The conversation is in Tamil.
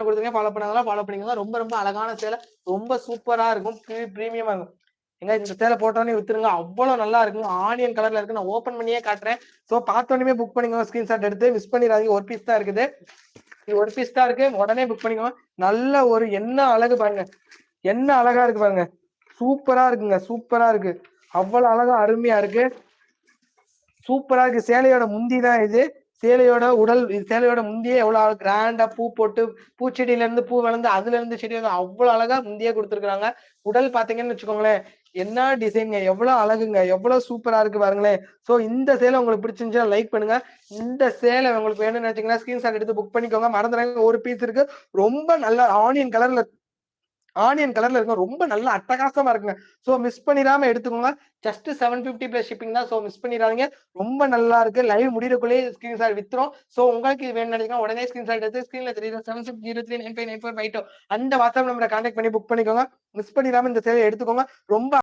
கொடுத்துருங்க. ஃபாலோ பண்ணாதவங்க ஃபாலோ பண்ணிக்கோங்க. ரொம்ப ரொம்ப அழகான சேலை. ரொம்ப சூப்பரா இருக்கும். பிரீமியமா இருக்கும். ஏங்க இந்த சேலை போட்டோனே வித்துருங்க. அவ்வளோ நல்லா இருக்குங்க. ஆனியன் கலர்ல இருக்கு. நான் ஓப்பன் பண்ணியே காட்டுறேன். ஸோ பார்த்தோனேயுமே புக் பண்ணிக்கோங்க. ஸ்கிரீன்ஷாட் எடுத்து மிஸ் பண்ணிடாதீங்க. ஒரு பீஸ் தான் இருக்குது. இது ஒரு பீஸ் தான் இருக்கு. உடனே புக் பண்ணிக்கோங்க. நல்ல ஒரு என்ன அழகு பாருங்க. என்ன அழகா இருக்கு பாருங்க. சூப்பரா இருக்குங்க. சூப்பரா இருக்கு. அவ்வளோ அழகா அருமையா இருக்கு. சூப்பரா இருக்கு. சேலையோட முந்தி தான் இது. சேலையோட உடல் சேலையோட முந்தியே எவ்வளவு கிராண்டா பூ போட்டு பூச்செடியில இருந்து பூ வளர்ந்து அதுல இருந்து செடி வந்து அவ்வளவு அழகா முந்தியே கொடுத்துருக்காங்க. உடல் பாத்தீங்கன்னு வச்சுக்கோங்களேன். என்ன டிசைன்ங்க எவ்வளவு அழகுங்க எவ்வளவு சூப்பரா இருக்கு பாருங்களேன். சோ இந்த சேலை உங்களுக்கு பிடிச்சிருந்துச்சுன்னா லைக் பண்ணுங்க. இந்த சேலை உங்களுக்கு வேணும்னு நினைச்சீங்கன்னா ஸ்கிரீன்ஷாட் எடுத்து புக் பண்ணிக்கோங்க. மறந்துடாதீங்க ஒரு பீஸ் இருக்கு. ரொம்ப நல்ல ஆனியன் கலர்ல இருக்கும். ரொம்ப நல்ல அட்டகாசமா இருக்குங்க. சோ மிஸ் பண்ணிடாம எடுத்துக்கோங்க. ஜஸ்ட் 750 பிளஸ் ஷிப்பிங் தான். சோ மிஸ் பண்ணிடாதீங்க. ரொம்ப நல்லா இருக்கு. லைவ் முடியறதுக்குள்ளேயே ஸ்கிரீன்ஷாட் வித்துரும். சோ உங்களுக்கு இது வேணும்னு நினைச்சீங்கன்னா உடனே ஸ்கிரீன்ஷாட் எடுத்து ஸ்கிரீன்ல தெரியுற 7603959452 அந்த வாட்ஸ்அப் நம்பரை கான்டாக்ட் பண்ணி புக் பண்ணிக்கோங்க. மிஸ் பண்ணிடாம இந்த சேலையை எடுத்துக்கோங்க. ரொம்ப